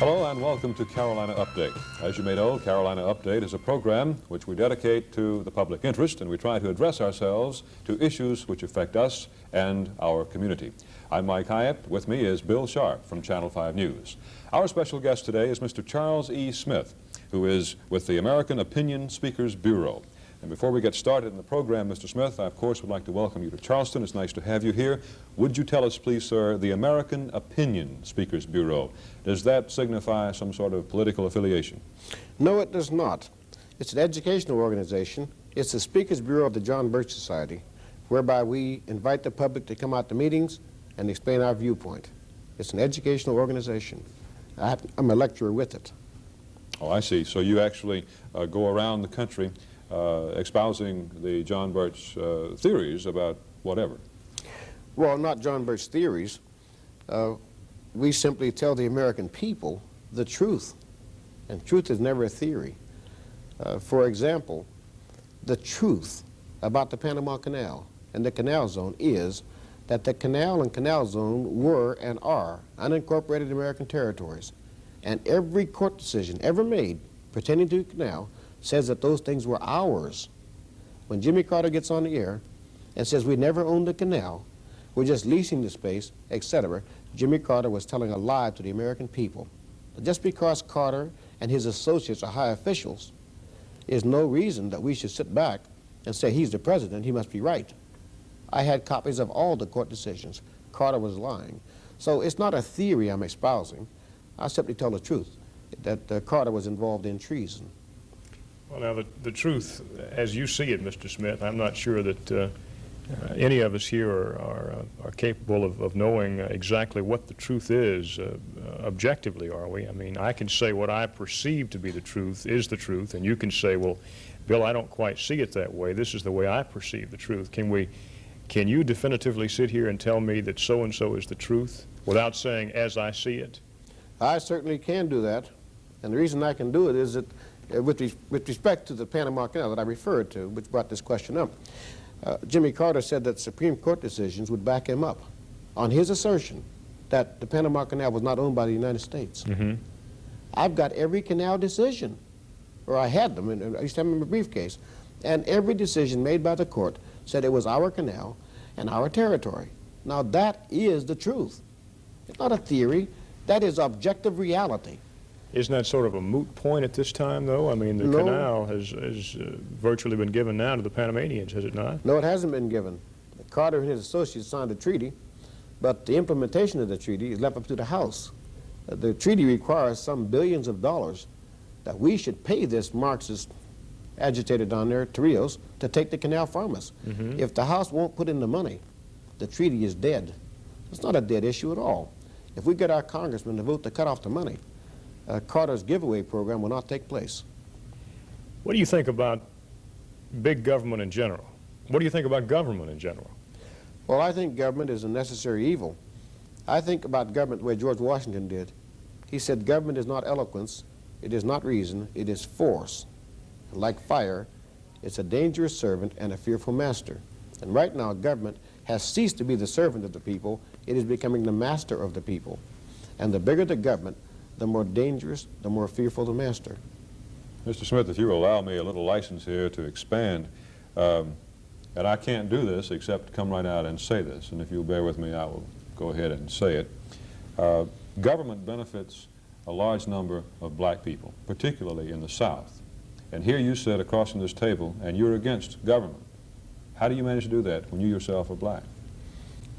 Hello and welcome to Carolina Update. As you may know, Carolina Update is a program which we dedicate to the public interest, and we try to address ourselves to issues which affect us and our community. I'm Mike Hyatt. With me is Bill Sharp from Channel 5 News. Our special guest today is Mr. Charles E. Smith, who is with the American Opinion Speakers Bureau. And before we get started in the program, Mr. Smith, I of course would like to welcome you to Charleston. It's nice to have you here. Would you tell us, please, sir, the American Opinion Speakers Bureau, does that signify some sort of political affiliation? No, it does not. It's an educational organization. It's the Speakers Bureau of the John Birch Society, whereby we invite the public to come out to meetings and explain our viewpoint. It's an educational organization. I'm a lecturer with it. Oh, I see. So you actually go around the country espousing the John Birch theories about whatever. Well, not John Birch theories. We simply tell the American people the truth, and truth is never a theory. For example, the truth about the Panama Canal and the Canal Zone is that the canal and canal zone were and are unincorporated American territories, and every court decision ever made pertaining to the canal says that those things were ours. When Jimmy Carter gets on the air and says we never owned the canal, we're just leasing the space, etc., Jimmy Carter was telling a lie to the American people. Just because Carter and his associates are high officials is no reason that we should sit back and say he's the president, he must be right. I had copies of all the court decisions. Carter was lying. So it's not a theory I'm espousing. I simply tell the truth, that Carter was involved in treason. Well, now, the truth, as you see it, Mr. Smith, I'm not sure that any of us here are capable of knowing exactly what the truth is objectively, are we? I mean, I can say what I perceive to be the truth is the truth, and you can say, well, Bill, I don't quite see it that way. This is the way I perceive the truth. Can you definitively sit here and tell me that so-and-so is the truth without saying, as I see it? I certainly can do that, and the reason I can do it is that with respect to the Panama Canal that I referred to, which brought this question up, Jimmy Carter said that Supreme Court decisions would back him up on his assertion that the Panama Canal was not owned by the United States. Mm-hmm. I've got every canal decision, or I had them, I used to have them in a briefcase, and every decision made by the court said it was our canal and our territory. Now that is the truth. It's not a theory. That is objective reality. Isn't that sort of a moot point at this time, though? I mean, the No. canal has virtually been given now to the Panamanians, has it not? No, it hasn't been given. Carter and his associates signed a treaty, but the implementation of the treaty is left up to the House. The treaty requires some billions of dollars that we should pay this Marxist agitator down there, Torrijos, to take the canal from us. Mm-hmm. If the House won't put in the money, the treaty is dead. It's not a dead issue at all. If we get our congressmen to vote to cut off the money, Carter's giveaway program will not take place. What do you think about big government in general? What do you think about government in general? Well, I think government is a necessary evil. I think about government the way George Washington did. He said government is not eloquence, it is not reason, it is force. And like fire, it's a dangerous servant and a fearful master. And right now, government has ceased to be the servant of the people, it is becoming the master of the people. And the bigger the government, the more dangerous, the more fearful the master. Mr. Smith, if you will allow me a little license here to expand, and I can't do this except come right out and say this, and if you'll bear with me, I will go ahead and say it. Government benefits a large number of black people, particularly in the South. And here you sit across from this table and you're against government. How do you manage to do that when you yourself are black?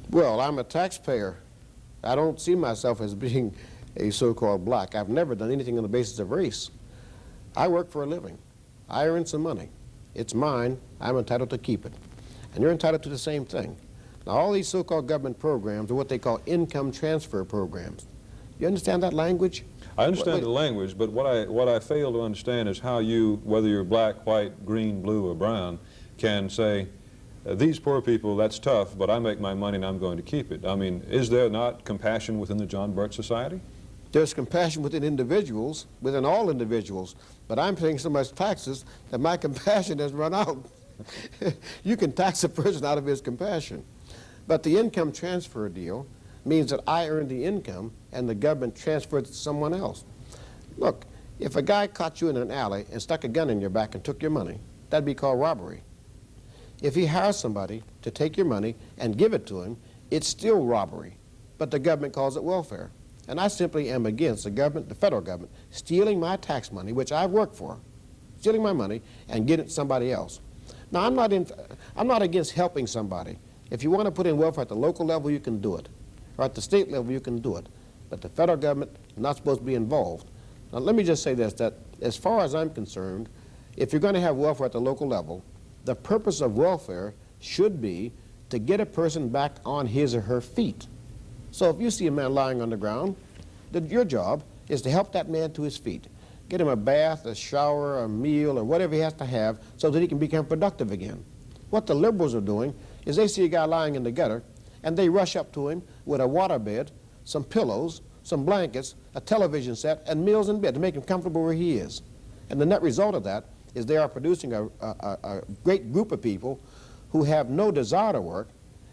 Well, I'm a taxpayer. I don't see myself as being a so-called black. I've never done anything on the basis of race. I work for a living. I earn some money. It's mine. I'm entitled to keep it. And you're entitled to the same thing. Now, all these so-called government programs are what they call income transfer programs. You understand that language? I understand the language, but what I fail to understand is how you, whether you're black, white, green, blue, or brown, can say, these poor people, that's tough, but I make my money and I'm going to keep it. I mean, is there not compassion within the John Birch Society? There's compassion within individuals, within all individuals, but I'm paying so much taxes that my compassion has run out. You can tax a person out of his compassion. But the income transfer deal means that I earn the income and the government transfers it to someone else. Look, if a guy caught you in an alley and stuck a gun in your back and took your money, that'd be called robbery. If he hires somebody to take your money and give it to him, it's still robbery, but the government calls it welfare. And I simply am against the government, the federal government, stealing my tax money, which I've worked for, stealing my money and getting it to somebody else. Now, I'm not against helping somebody. If you want to put in welfare at the local level, you can do it. Or at the state level, you can do it. But the federal government is not supposed to be involved. Now, let me just say this, that as far as I'm concerned, if you're going to have welfare at the local level, the purpose of welfare should be to get a person back on his or her feet. So if you see a man lying on the ground, your job is to help that man to his feet. Get him a bath, a shower, a meal, or whatever he has to have so that he can become productive again. What the liberals are doing is they see a guy lying in the gutter, and they rush up to him with a waterbed, some pillows, some blankets, a television set, and meals in bed to make him comfortable where he is. And the net result of that is they are producing a great group of people who have no desire to work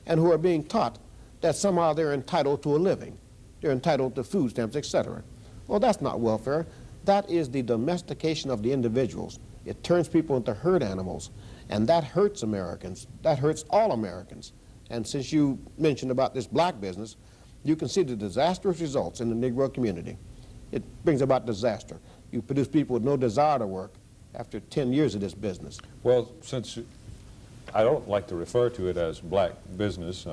and who are being taught that somehow they're entitled to a living. They're entitled to food stamps, etc. Well, that's not welfare. That is the domestication of the individuals. It turns people into herd animals, and that hurts Americans. That hurts all Americans. And since you mentioned about this black business, you can see the disastrous results in the Negro community. It brings about disaster. You produce people with no desire to work after 10 years of this business. Well, since I don't like to refer to it as black business,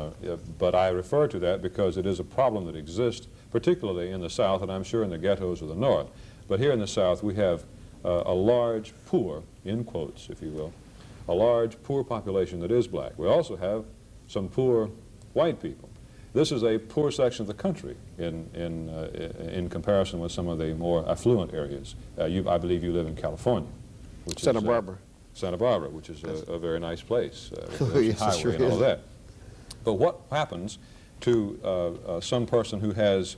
but I refer to that because it is a problem that exists, particularly in the South, and I'm sure in the ghettos of the North. But here in the South, we have a large poor, in quotes, if you will, a large poor population that is black. We also have some poor white people. This is a poor section of the country in comparison with some of the more affluent areas. I believe you live in California, which Santa is Barbara. Santa Barbara, which is a very nice place, with Yes, the it highway sure and all is. that. But what happens to some person who has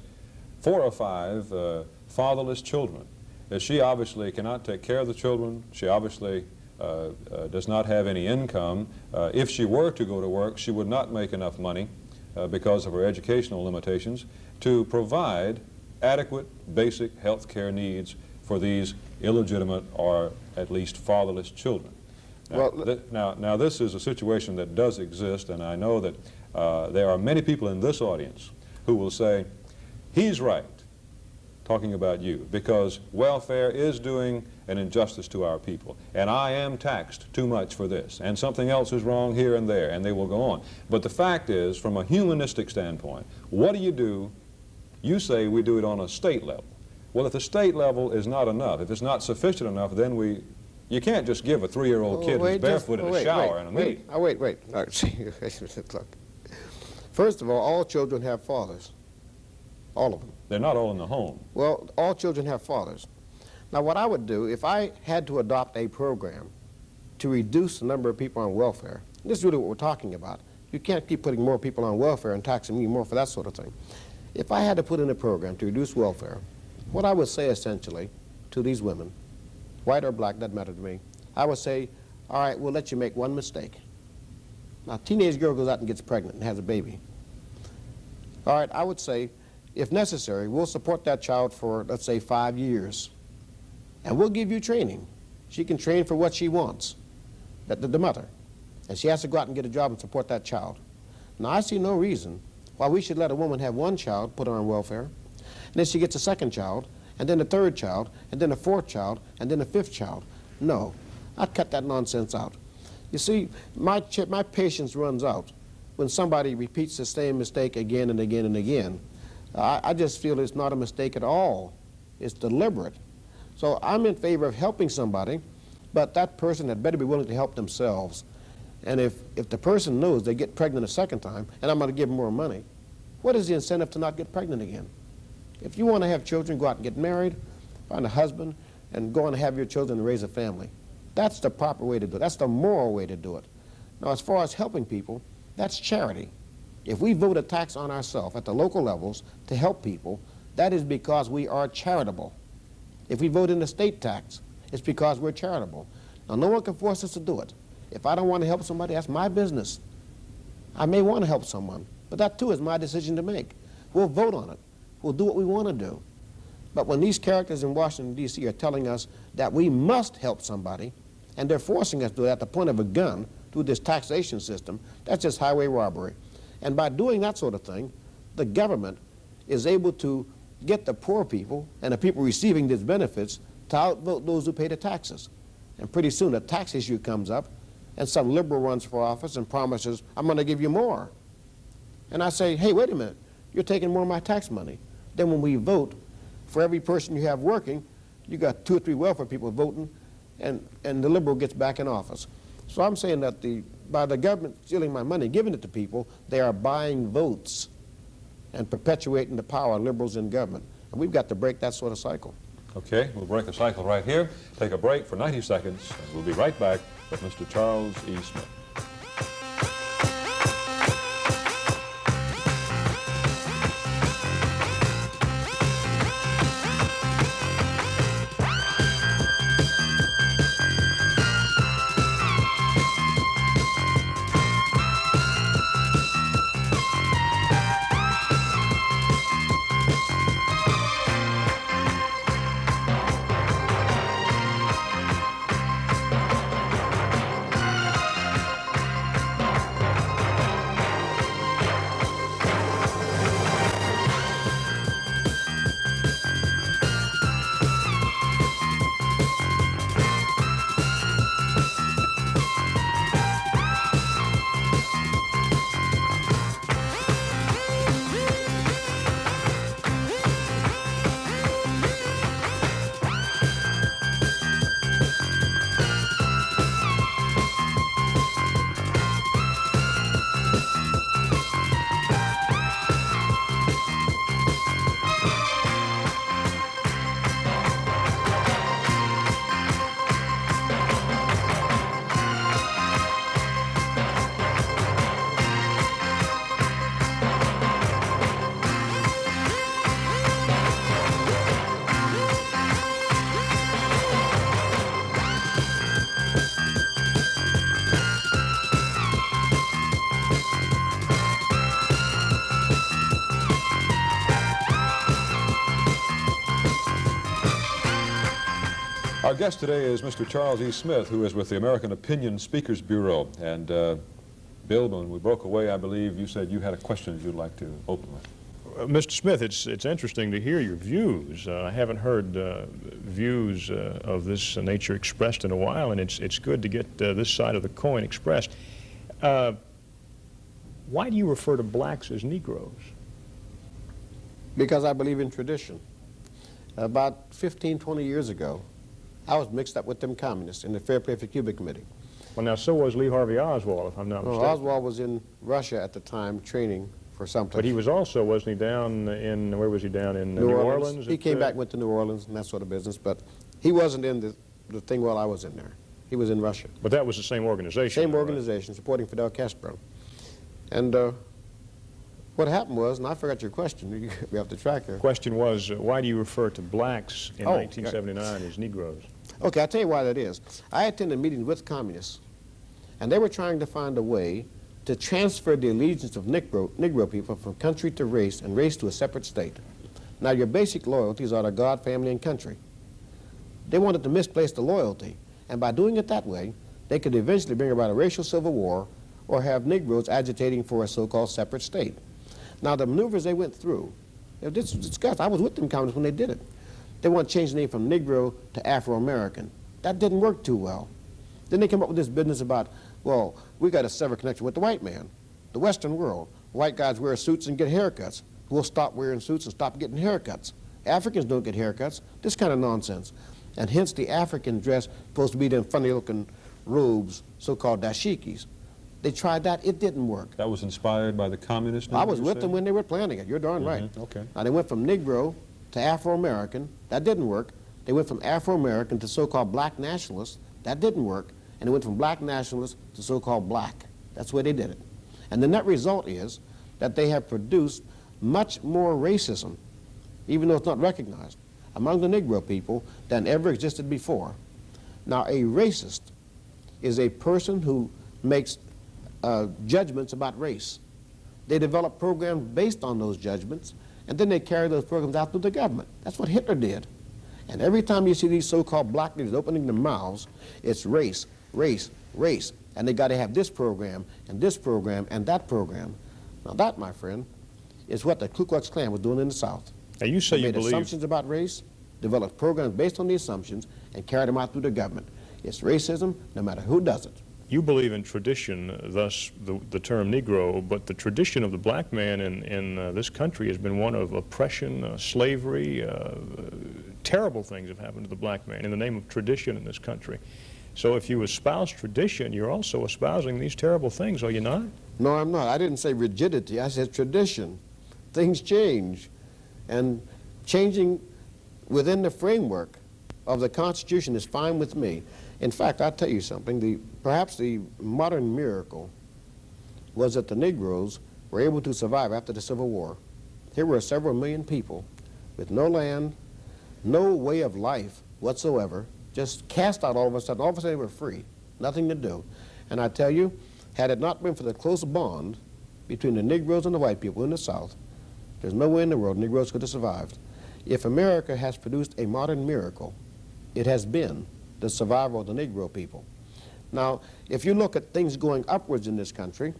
4 or 5 fatherless children? She obviously cannot take care of the children. She obviously does not have any income. If she were to go to work, she would not make enough money because of her educational limitations to provide adequate basic health care needs for these illegitimate or at least fatherless children. Now, this is a situation that does exist, and I know that there are many people in this audience who will say, he's right, talking about you, because welfare is doing an injustice to our people, and I am taxed too much for this, and something else is wrong here and there, and they will go on. But the fact is, from a humanistic standpoint, what do? You say we do it on a state level. Well, if the state level is not enough, if it's not sufficient enough, then you can't just give a 3-year-old kid who's barefoot in a shower and a meeting. Wait. All right, see, look. First of all children have fathers. All of them. They're not all in the home. Well, all children have fathers. Now, what I would do, if I had to adopt a program to reduce the number of people on welfare, this is really what we're talking about. You can't keep putting more people on welfare and taxing me more for that sort of thing. If I had to put in a program to reduce welfare, what I would say essentially to these women, white or black, doesn't matter to me, I would say, all right, we'll let you make one mistake. Now, a teenage girl goes out and gets pregnant and has a baby. All right, I would say, if necessary, we'll support that child for, let's say, 5 years. And we'll give you training. She can train for what she wants, the mother. And she has to go out and get a job and support that child. Now, I see no reason why we should let a woman have one child, put her on welfare, and then she gets a second child, and then a third child, and then a fourth child, and then a fifth child. No, I'd cut that nonsense out. You see, my patience runs out when somebody repeats the same mistake again and again and again. I just feel it's not a mistake at all. It's deliberate. So I'm in favor of helping somebody, but that person had better be willing to help themselves. And if the person knows they get pregnant a second time, and I'm going to give them more money, what is the incentive to not get pregnant again? If you want to have children, go out and get married, find a husband, and go on and have your children and raise a family. That's the proper way to do it. That's the moral way to do it. Now, as far as helping people, that's charity. If we vote a tax on ourselves at the local levels to help people, that is because we are charitable. If we vote in the state tax, it's because we're charitable. Now, no one can force us to do it. If I don't want to help somebody, that's my business. I may want to help someone, but that too is my decision to make. We'll vote on it. We'll do what we want to do. But when these characters in Washington, D.C. are telling us that we must help somebody, and they're forcing us to do it at the point of a gun through this taxation system, that's just highway robbery. And by doing that sort of thing, the government is able to get the poor people and the people receiving these benefits to outvote those who pay the taxes. And pretty soon a tax issue comes up, and some liberal runs for office and promises, I'm going to give you more. And I say, hey, wait a minute, you're taking more of my tax money. Then when we vote, for every person you have working, you got 2 or 3 welfare people voting, and the liberal gets back in office. So I'm saying that by the government stealing my money, giving it to people, they are buying votes and perpetuating the power of liberals in government. And we've got to break that sort of cycle. Okay, we'll break the cycle right here, take a break for 90 seconds, and we'll be right back with Mr. Charles E. Smith. Our guest today is Mr. Charles E. Smith, who is with the American Opinion Speakers Bureau. And Bill, when we broke away, I believe you said you had a question you'd like to open with. Mr. Smith, it's interesting to hear your views. I haven't heard views of this nature expressed in a while, and it's good to get this side of the coin expressed. Why do you refer to blacks as Negroes? Because I believe in tradition. About 15, 20 years ago, I was mixed up with them communists in the Fair Play for Cuba Committee. Well, now, so was Lee Harvey Oswald, if I'm not mistaken. Oswald was in Russia at the time training for something. But he was also, wasn't he, down in, where was he, down in New Orleans? He came back, went to New Orleans and that sort of business, but he wasn't in the thing while I was in there. He was in Russia. But that was the same organization. Same organization, supporting Fidel Castro. And what happened was, and I forgot your question, we have to track here. The question was, why do you refer to blacks in 1979 as Negroes? Okay, I'll tell you why that is. I attended meetings with communists, and they were trying to find a way to transfer the allegiance of Negro people from country to race and race to a separate state. Now, your basic loyalties are to God, family, and country. They wanted to misplace the loyalty, and by doing it that way, they could eventually bring about a racial civil war or have Negroes agitating for a so-called separate state. Now, the maneuvers they went through, this was discussed. I was with them communists when they did it. They want to change the name from Negro to Afro-American. That didn't work too well. Then they came up with this business about, well, we got to sever connection with the white man, the Western world. White guys wear suits and get haircuts. We'll stop wearing suits and stop getting haircuts. Africans don't get haircuts. This kind of nonsense. And hence the African dress supposed to be them funny-looking robes, so-called dashikis. They tried that. It didn't work. That was inspired by the communists? I was with them when they were planning it. You're darn right. Okay. Now, they went from Negro to Afro-American. That didn't work. They went from Afro-American to so-called black nationalists. That didn't work. And they went from black nationalists to so-called black. That's where they did it. And the net result is that they have produced much more racism, even though it's not recognized, among the Negro people than ever existed before. Now, a racist is a person who makes judgments about race. They develop programs based on those judgments, and then they carry those programs out through the government. That's what Hitler did. And every time you see these so-called black leaders opening their mouths, it's race, race, race. And they got to have this program and that program. Now that, my friend, is what the Ku Klux Klan was doing in the South. Now you say They you made believe... assumptions about race, developed programs based on the assumptions, and carried them out through the government. It's racism, no matter who does it. You believe in tradition, thus the term Negro, but the tradition of the black man in this country has been one of oppression, slavery. Terrible things have happened to the black man in the name of tradition in this country. So if you espouse tradition, you're also espousing these terrible things, are you not? No, I'm not. I didn't say rigidity. I said tradition. Things change. And changing within the framework of the Constitution is fine with me. In fact, I'll tell you something. Perhaps the modern miracle was that the Negroes were able to survive after the Civil War. Here were several million people with no land, no way of life whatsoever, just cast out all of a sudden. All of a sudden they were free, nothing to do. And I tell you, had it not been for the close bond between the Negroes and the white people in the South, there's no way in the world Negroes could have survived. If America has produced a modern miracle, it has been the survival of the Negro people. Now, if you look at things going upwards in this country,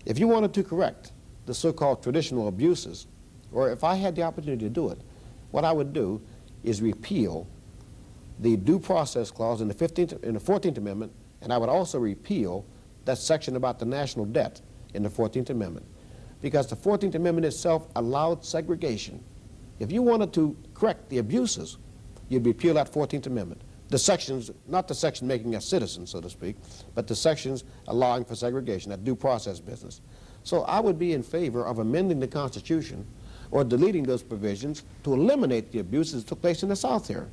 if you wanted to correct the so-called traditional abuses, or if I had the opportunity to do it, what I would do is repeal the Due Process Clause in the 14th Amendment, and I would also repeal that section about the national debt in the 14th Amendment, because the 14th Amendment itself allowed segregation. If you wanted to correct the abuses, you'd repeal that 14th Amendment. The sections, not the section making us citizens, so to speak, but the sections allowing for segregation, that due process business. So I would be in favor of amending the Constitution or deleting those provisions to eliminate the abuses that took place in the South here.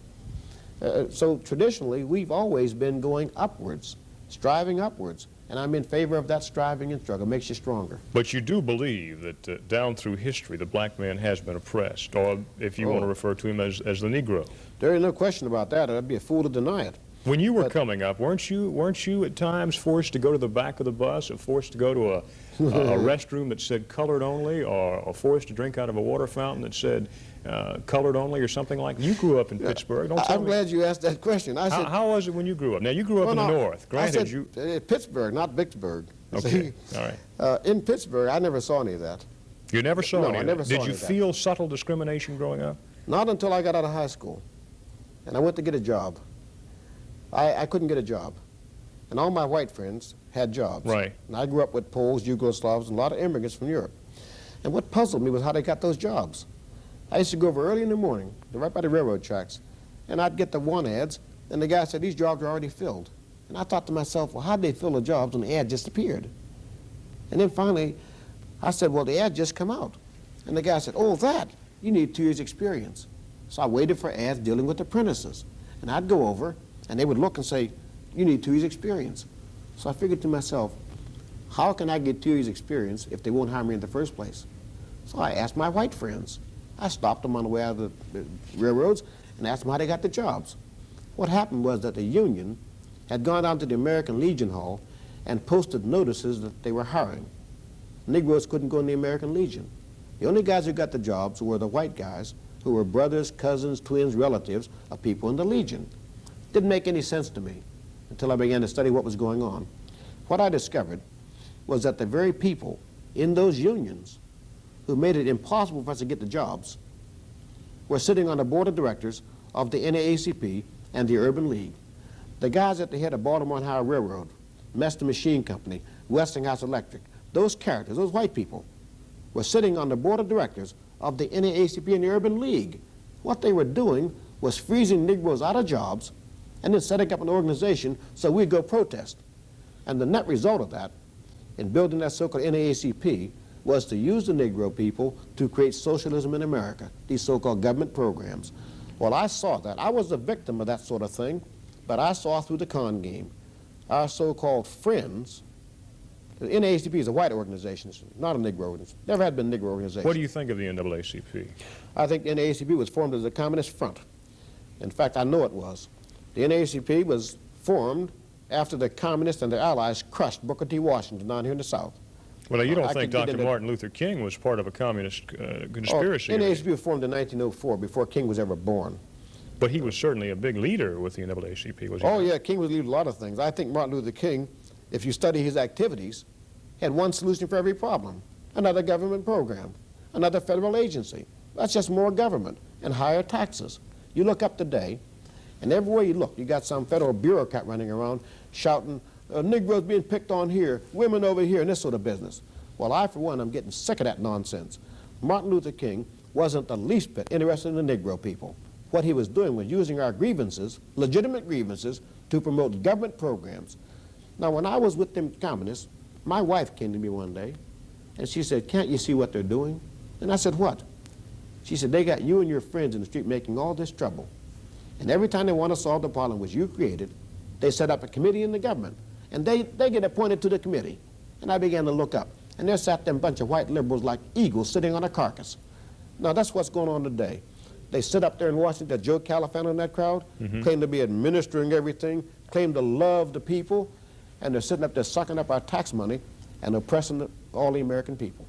So traditionally, we've always been going upwards, striving upwards, and I'm in favor of that striving and struggle. It makes you stronger. But you do believe that down through history, the black man has been oppressed, or if you want to refer to him as the Negro. There is no question about that. I'd be a fool to deny it. When you were coming up, weren't you at times forced to go to the back of the bus, or forced to go to a restroom that said colored only, or forced to drink out of a water fountain that said colored only, or something like that? You grew up in Pittsburgh. Don't tell I'm me. glad you asked that question. I said, How was it when you grew up? Now, you grew up in the North. Granted, I said, Pittsburgh, not Vicksburg. Okay, all right. In Pittsburgh, I never saw any of that. You never saw No, any I of never that. saw Did any you of that. feel subtle discrimination growing up? Not until I got out of high school, and I went to get a job. I couldn't get a job, and all my white friends had jobs. Right. And I grew up with Poles, Yugoslavs, and a lot of immigrants from Europe. And what puzzled me was how they got those jobs. I used to go over early in the morning, right by the railroad tracks, and I'd get the want ads, and the guy said, these jobs are already filled. And I thought to myself, well, how'd they fill the jobs when the ad just appeared? And then finally, I said, well, the ad just come out. And the guy said, oh, that, you need 2 years experience. So I waited for ads dealing with apprentices. And I'd go over, and they would look and say, you need 2 years experience. So I figured to myself, how can I get 2 years experience if they won't hire me in the first place? So I asked my white friends. I stopped them on the way out of the railroads and asked them how they got the jobs. What happened was that the union had gone down to the American Legion Hall and posted notices that they were hiring. Negroes couldn't go in the American Legion. The only guys who got the jobs were the white guys who were brothers, cousins, twins, relatives of people in the Legion. Didn't make any sense to me until I began to study what was going on. What I discovered was that the very people in those unions who made it impossible for us to get the jobs were sitting on the board of directors of the NAACP and the Urban League. The guys at the head of Baltimore and Ohio Railroad, Meston Machine Company, Westinghouse Electric, those characters, those white people, were sitting on the board of directors of the NAACP and the Urban League. What they were doing was freezing Negroes out of jobs and then setting up an organization so we'd go protest. And the net result of that, in building that so-called NAACP, was to use the Negro people to create socialism in America, these so-called government programs. Well, I saw that. I was a victim of that sort of thing, but I saw through the con game. Our so-called friends, the NAACP is a white organization, it's not a Negro organization. Never had been a Negro organization. What do you think of the NAACP? I think the NAACP was formed as a communist front. In fact, I know it was. The NAACP was formed after the communists and their allies crushed Booker T. Washington down here in the South. Well, now, you don't I think could get Dr. into- Martin Luther King was part of a communist conspiracy? NAACP was formed in 1904, before King was ever born. But he was certainly a big leader with the NAACP, was he? Oh, not? yeah, King was leading a lot of things. I think Martin Luther King, if you study his activities, had one solution for every problem: another government program, another federal agency. That's just more government and higher taxes. You look up today, and everywhere you look, you got some federal bureaucrat running around shouting, Negroes being picked on here, women over here, and this sort of business. Well, I, for one, I'm getting sick of that nonsense. Martin Luther King wasn't the least bit interested in the Negro people. What he was doing was using our grievances, legitimate grievances, to promote government programs. Now, when I was with them communists, my wife came to me one day, and she said, can't you see what they're doing? And I said, what? She said, they got you and your friends in the street making all this trouble. And every time they want to solve the problem which you created, they set up a committee in the government. And they get appointed to the committee. And I began to look up. And there sat them bunch of white liberals like eagles sitting on a carcass. Now, that's what's going on today. They sit up there in Washington, Joe Califano in that crowd, claim to be administering everything, claim to love the people, and they're sitting up there sucking up our tax money and oppressing all the American people.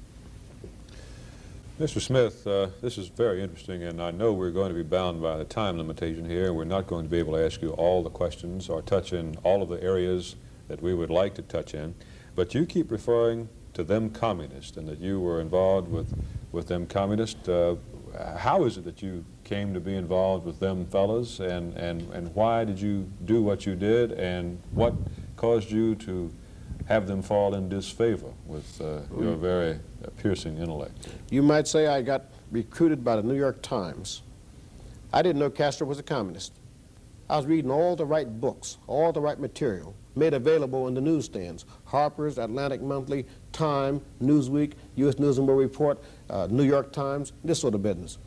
Mr. Smith, this is very interesting, and I know we're going to be bound by the time limitation here. We're not going to be able to ask you all the questions or touch in all of the areas that we would like to touch in, but you keep referring to them communists and that you were involved with them communists. How is it that you came to be involved with them fellas, and why did you do what you did, and what caused you to have them fall in disfavor with your very piercing intellect? You might say I got recruited by the New York Times. I didn't know Castro was a communist. I was reading all the right books, all the right material, made available in the newsstands: Harper's, Atlantic Monthly, Time, Newsweek, U.S. News and World Report, New York Times, this sort of business.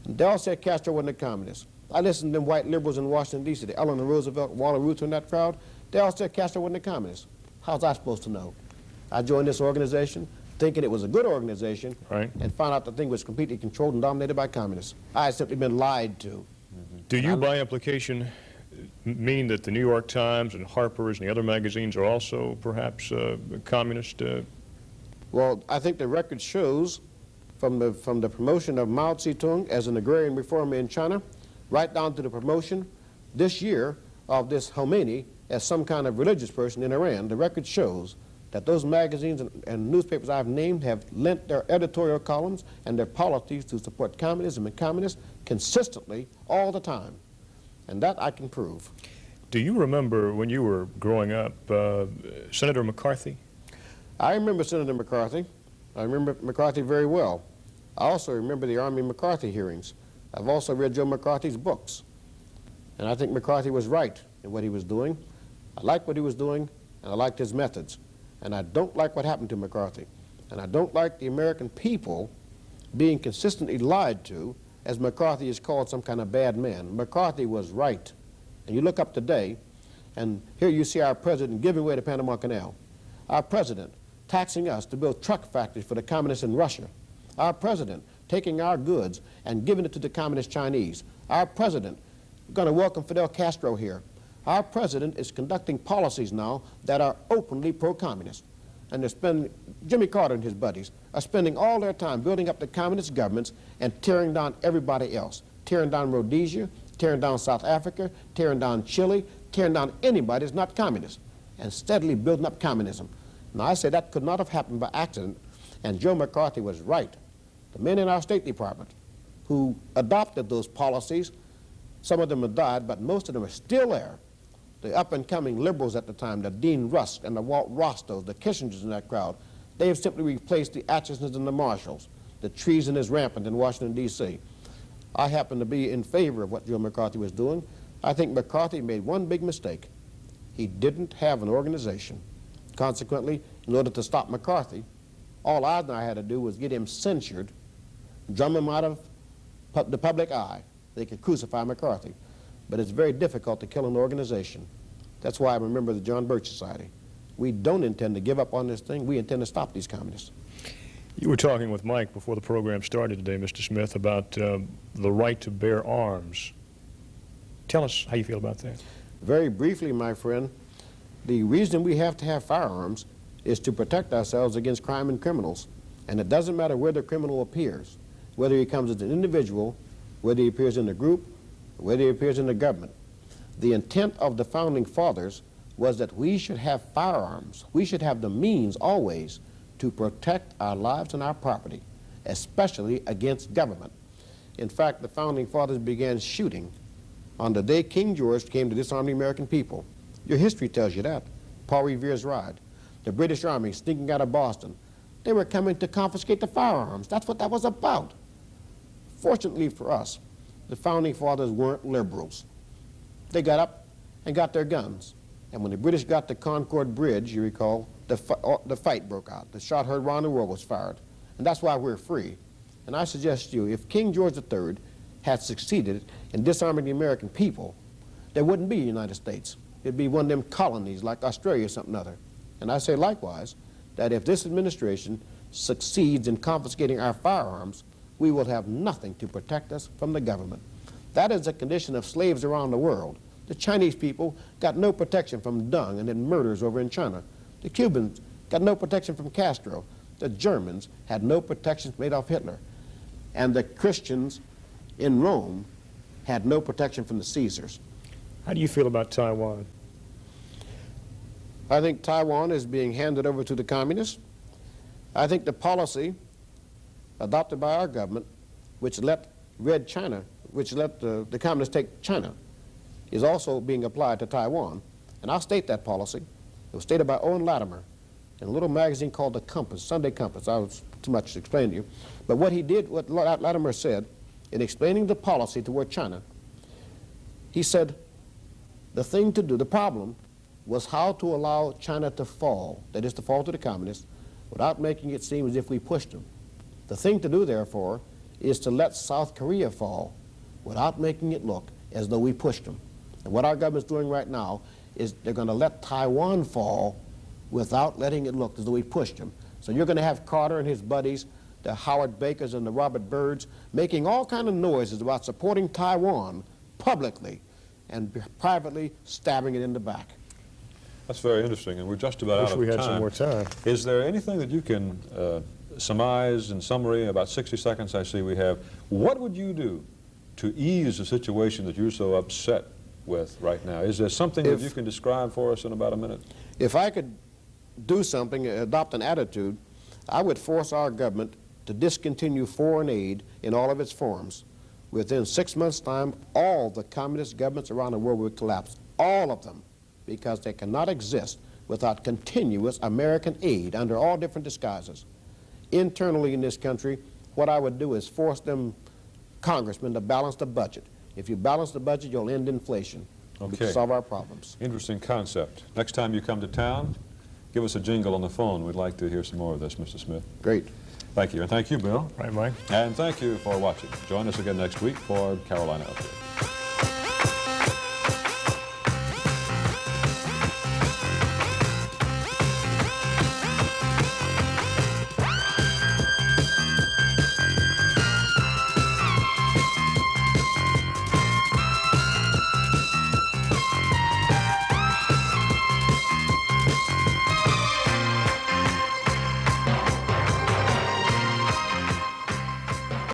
And they all said Castro wasn't a communist. I listened to them white liberals in Washington, D.C., the Eleanor Roosevelt, Walter Reuther in that crowd. They all said Castro wasn't a communist. How was I supposed to know? I joined this organization thinking it was a good organization, Right. and found out the thing was completely controlled and dominated by communists. I had simply been lied to. Do you, by implication, mean that the New York Times and Harper's and the other magazines are also perhaps communist? Well, I think the record shows from the promotion of Mao Zedong as an agrarian reformer in China, right down to the promotion this year of this Khomeini as some kind of religious person in Iran, the record shows that those magazines and newspapers I've named have lent their editorial columns and their policies to support communism and communists consistently all the time. And that I can prove. Do you remember when you were growing up, Senator McCarthy? I remember Senator McCarthy. I remember McCarthy very well. I also remember the Army McCarthy hearings. I've also read Joe McCarthy's books. And I think McCarthy was right in what he was doing. I liked what he was doing, and I liked his methods. And I don't like what happened to McCarthy. And I don't like the American people being consistently lied to, as McCarthy is called some kind of bad man. McCarthy was right. And you look up today, and here you see our president giving away the Panama Canal. Our president taxing us to build truck factories for the communists in Russia. Our president taking our goods and giving it to the communist Chinese. Our president going to welcome Fidel Castro here. Our president is conducting policies now that are openly pro-communist. And they're spending, Jimmy Carter and his buddies are spending all their time building up the communist governments and tearing down everybody else. Tearing down Rhodesia, tearing down South Africa, tearing down Chile, tearing down anybody that's not communist, and steadily building up communism. Now, I say that could not have happened by accident, and Joe McCarthy was right. The men in our State Department who adopted those policies, some of them have died, but most of them are still there. The up-and-coming liberals at the time, the Dean Rusk and the Walt Rostos, the Kissingers in that crowd, they have simply replaced the Atchisons and the Marshalls. The treason is rampant in Washington, D.C. I happen to be in favor of what Joe McCarthy was doing. I think McCarthy made one big mistake. He didn't have an organization. Consequently, in order to stop McCarthy, all I had to do was get him censured, drum him out of the public eye. They could crucify McCarthy. But it's very difficult to kill an organization. That's why I'm a member of the John Birch Society. We don't intend to give up on this thing. We intend to stop these communists. You were talking with Mike before the program started today, Mr. Smith, about the right to bear arms. Tell us how you feel about that. Very briefly, my friend, the reason we have to have firearms is to protect ourselves against crime and criminals. And it doesn't matter where the criminal appears, whether he comes as an individual, whether he appears in a group, whether he appears in the government. The intent of the Founding Fathers was that we should have firearms. We should have the means always to protect our lives and our property, especially against government. In fact, the Founding Fathers began shooting on the day King George came to disarm the American people. Your history tells you that. Paul Revere's ride. The British Army sneaking out of Boston. They were coming to confiscate the firearms. That's what that was about. Fortunately for us, the Founding Fathers weren't liberals. They got up and got their guns. And when the British got to Concord Bridge, you recall, the fight broke out. The shot heard round the world was fired. And that's why we're free. And I suggest to you, if King George III had succeeded in disarming the American people, there wouldn't be a United States. It'd be one of them colonies like Australia or something other. And I say likewise, that if this administration succeeds in confiscating our firearms, we will have nothing to protect us from the government. That is the condition of slaves around the world. The Chinese people got no protection from Deng and then murders over in China. The Cubans got no protection from Castro. The Germans had no protection from Adolf Hitler. And the Christians in Rome had no protection from the Caesars. How do you feel about Taiwan? I think Taiwan is being handed over to the communists. I think the policy adopted by our government, which let Red China, which let the communists take China, is also being applied to Taiwan. And I'll state that policy. It was stated by Owen Latimer in a little magazine called The Compass, Sunday Compass. I was too much to explain to you. But what he did, what Latimer said, in explaining the policy toward China, he said the thing to do, the problem, was how to allow China to fall, that is to fall to the communists, without making it seem as if we pushed them. The thing to do, therefore, is to let South Korea fall without making it look as though we pushed them. And what our government's doing right now is they're going to let Taiwan fall without letting it look as though we pushed them. So you're going to have Carter and his buddies, the Howard Bakers and the Robert Byrds, making all kind of noises about supporting Taiwan publicly and privately stabbing it in the back. That's very interesting, and we're just about out of time. Wish we had some more time. Is there anything that you can surmise in summary, about 60 seconds I see we have? What would you do to ease the situation that you're so upset with right now? Is there something that you can describe for us in about a minute? If I could do something, adopt an attitude, I would force our government to discontinue foreign aid in all of its forms. Within 6 months' time, all the communist governments around the world would collapse, all of them, because they cannot exist without continuous American aid under all different disguises. Internally in this country, what I would do is force them congressmen to balance the budget. If you balance the budget, you'll end inflation. We Okay. can solve our problems. Interesting concept. Next time you come to town, give us a jingle on the phone. We'd like to hear some more of this, Mr. Smith. Great. Thank you, and thank you, Bill. Right, Mike? And thank you for watching. Join us again next week for Carolina Update.